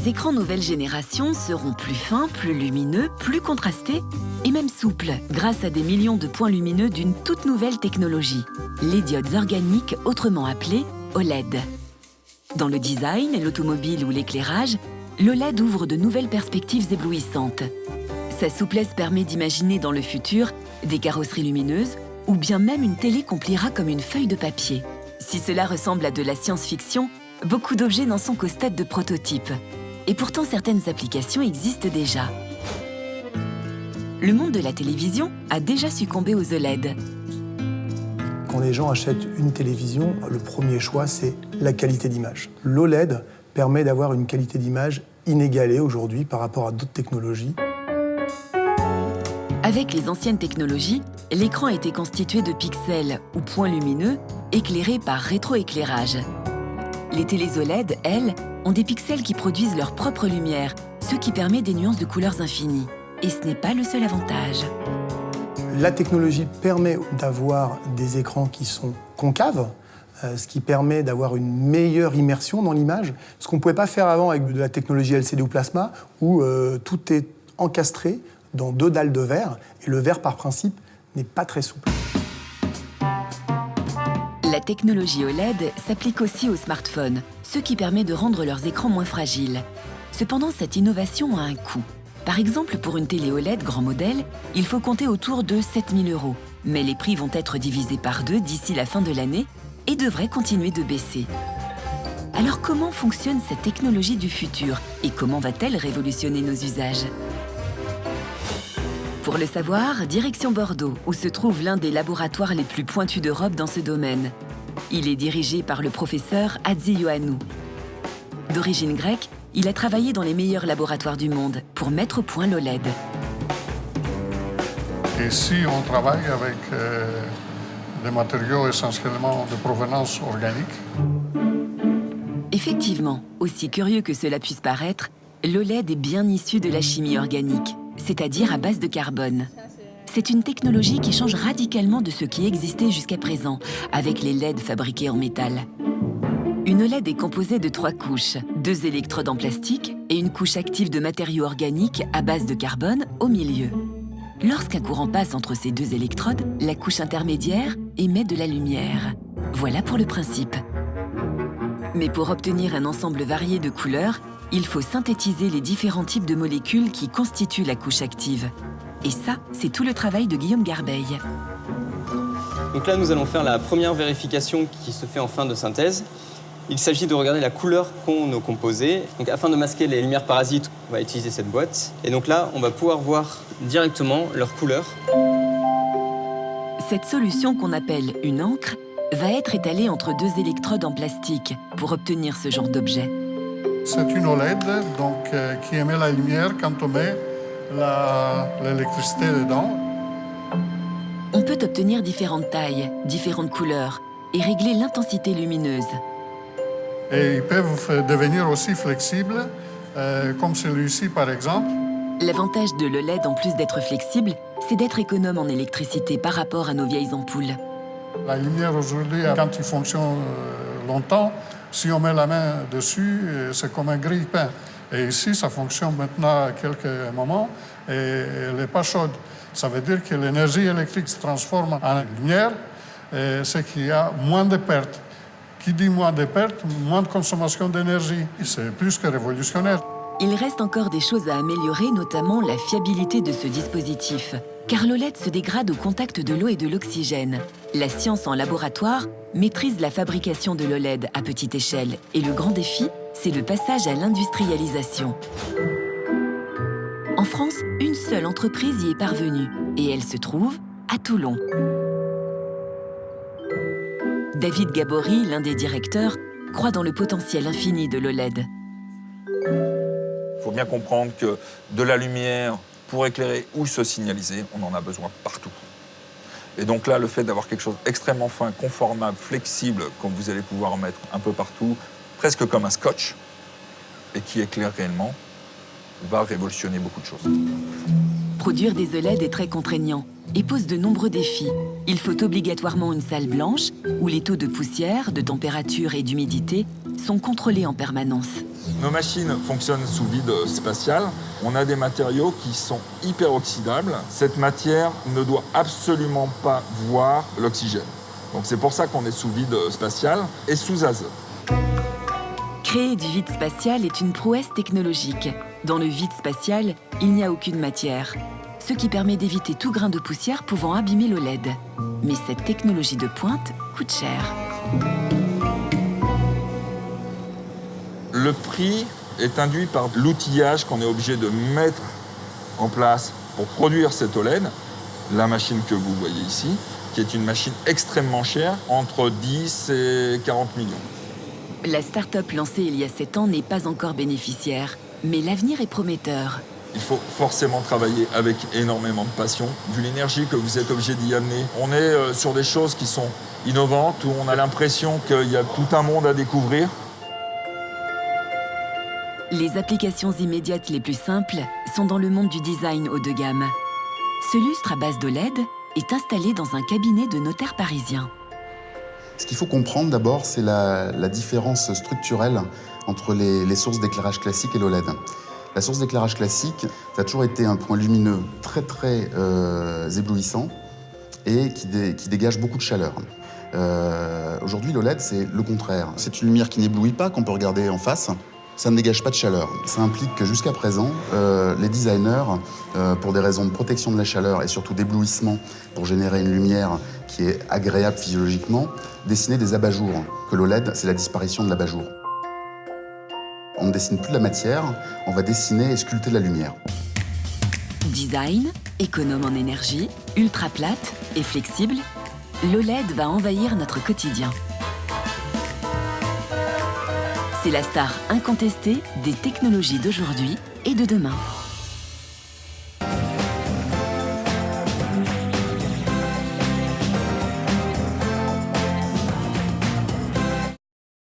Les écrans nouvelle génération seront plus fins, plus lumineux, plus contrastés et même souples grâce à des millions de points lumineux d'une toute nouvelle technologie, les diodes organiques, autrement appelées OLED. Dans le design, l'automobile ou l'éclairage, l'OLED ouvre de nouvelles perspectives éblouissantes. Sa souplesse permet d'imaginer dans le futur des carrosseries lumineuses ou bien même une télé qu'on pliera comme une feuille de papier. Si cela ressemble à de la science-fiction, beaucoup d'objets n'en sont qu'au stade de prototype. Et pourtant, certaines applications existent déjà. Le monde de la télévision a déjà succombé aux OLED. Quand les gens achètent une télévision, le premier choix, c'est la qualité d'image. L'OLED permet d'avoir une qualité d'image inégalée aujourd'hui par rapport à d'autres technologies. Avec les anciennes technologies, l'écran était constitué de pixels ou points lumineux éclairés par rétroéclairage. Les télés OLED, elles, ont des pixels qui produisent leur propre lumière, ce qui permet des nuances de couleurs infinies. Et ce n'est pas le seul avantage. La technologie permet d'avoir des écrans qui sont concaves, ce qui permet d'avoir une meilleure immersion dans l'image, ce qu'on ne pouvait pas faire avant avec de la technologie LCD ou plasma, où tout est encastré dans 2 dalles de verre, et le verre, par principe, n'est pas très souple. La technologie OLED s'applique aussi aux smartphones, ce qui permet de rendre leurs écrans moins fragiles. Cependant, cette innovation a un coût. Par exemple, pour une télé OLED grand modèle, il faut compter autour de 7 000 €. Mais les prix vont être divisés par 2 d'ici la fin de l'année et devraient continuer de baisser. Alors comment fonctionne cette technologie du futur et comment va-t-elle révolutionner nos usages ? Pour le savoir, direction Bordeaux, où se trouve l'un des laboratoires les plus pointus d'Europe dans ce domaine. Il est dirigé par le professeur Hadzi Ioannou. D'origine grecque, il a travaillé dans les meilleurs laboratoires du monde pour mettre au point l'OLED. Ici, on travaille avec des matériaux essentiellement de provenance organique. Effectivement, aussi curieux que cela puisse paraître, l'OLED est bien issu de la chimie organique, c'est-à-dire à base de carbone. C'est une technologie qui change radicalement de ce qui existait jusqu'à présent, avec les LED fabriqués en métal. Une OLED est composée de 3 couches, 2 électrodes en plastique et une couche active de matériaux organiques à base de carbone au milieu. Lorsqu'un courant passe entre ces 2 électrodes, la couche intermédiaire émet de la lumière. Voilà pour le principe. Mais pour obtenir un ensemble varié de couleurs, il faut synthétiser les différents types de molécules qui constituent la couche active. Et ça, c'est tout le travail de Guillaume Garbeil. Donc là, nous allons faire la première vérification qui se fait en fin de synthèse. Il s'agit de regarder la couleur qu'ont nos composés. Donc, afin de masquer les lumières parasites, on va utiliser cette boîte. Et donc là, on va pouvoir voir directement leur couleur. Cette solution qu'on appelle une encre va être étalée entre 2 électrodes en plastique pour obtenir ce genre d'objet. C'est une OLED donc, qui émet la lumière quand on met l'électricité dedans. On peut obtenir différentes tailles, différentes couleurs et régler l'intensité lumineuse. Et ils peuvent devenir aussi flexibles, comme celui-ci par exemple. L'avantage de l'OLED, en plus d'être flexible, c'est d'être économe en électricité par rapport à nos vieilles ampoules. La lumière aujourd'hui, quand il fonctionne longtemps, si on met la main dessus, c'est comme un grille-pain. Et ici, ça fonctionne maintenant à quelques moments et elle n'est pas chaude. Ça veut dire que l'énergie électrique se transforme en lumière, c'est qu'il y a moins de pertes. Qui dit moins de pertes, moins de consommation d'énergie. C'est plus que révolutionnaire. Il reste encore des choses à améliorer, notamment la fiabilité de ce dispositif, car l'OLED se dégrade au contact de l'eau et de l'oxygène. La science en laboratoire maîtrise la fabrication de l'OLED à petite échelle, et le grand défi, c'est le passage à l'industrialisation. En France, une seule entreprise y est parvenue, et elle se trouve à Toulon. David Gabory, l'un des directeurs, croit dans le potentiel infini de l'OLED. Il faut bien comprendre que de la lumière, pour éclairer ou se signaliser, on en a besoin partout. Et donc là, le fait d'avoir quelque chose d'extrêmement fin, conformable, flexible, comme vous allez pouvoir en mettre un peu partout, presque comme un scotch, et qui éclaire réellement, va révolutionner beaucoup de choses. Produire des OLED est très contraignant. et pose de nombreux défis. Il faut obligatoirement une salle blanche où les taux de poussière, de température et d'humidité sont contrôlés en permanence. Nos machines fonctionnent sous vide spatial. On a des matériaux qui sont hyper oxydables. Cette matière ne doit absolument pas voir l'oxygène. Donc c'est pour ça qu'on est sous vide spatial et sous azote. Créer du vide spatial est une prouesse technologique. Dans le vide spatial, il n'y a aucune matière, ce qui permet d'éviter tout grain de poussière pouvant abîmer l'OLED. Mais cette technologie de pointe coûte cher. Le prix est induit par l'outillage qu'on est obligé de mettre en place pour produire cette OLED, la machine que vous voyez ici, qui est une machine extrêmement chère, entre 10 et 40 millions. La start-up lancée il y a 7 ans n'est pas encore bénéficiaire, mais l'avenir est prometteur. Il faut forcément travailler avec énormément de passion, vu l'énergie que vous êtes obligé d'y amener. On est sur des choses qui sont innovantes, où on a l'impression qu'il y a tout un monde à découvrir. Les applications immédiates les plus simples sont dans le monde du design haut de gamme. Ce lustre à base d'OLED est installé dans un cabinet de notaire parisien. Ce qu'il faut comprendre d'abord, c'est la différence structurelle entre les sources d'éclairage classique et l'OLED. La source d'éclairage classique, ça a toujours été un point lumineux très éblouissant et qui dégage beaucoup de chaleur. Aujourd'hui, l'OLED, c'est le contraire. C'est une lumière qui n'éblouit pas, qu'on peut regarder en face. Ça ne dégage pas de chaleur. Ça implique que jusqu'à présent, les designers, pour des raisons de protection de la chaleur et surtout d'éblouissement, pour générer une lumière qui est agréable physiologiquement, dessinaient des abat-jours. Que l'OLED, c'est la disparition de l'abat-jour. On ne dessine plus de la matière, on va dessiner et sculpter de la lumière. Design, économe en énergie, ultra plate et flexible, l'OLED va envahir notre quotidien. C'est la star incontestée des technologies d'aujourd'hui et de demain.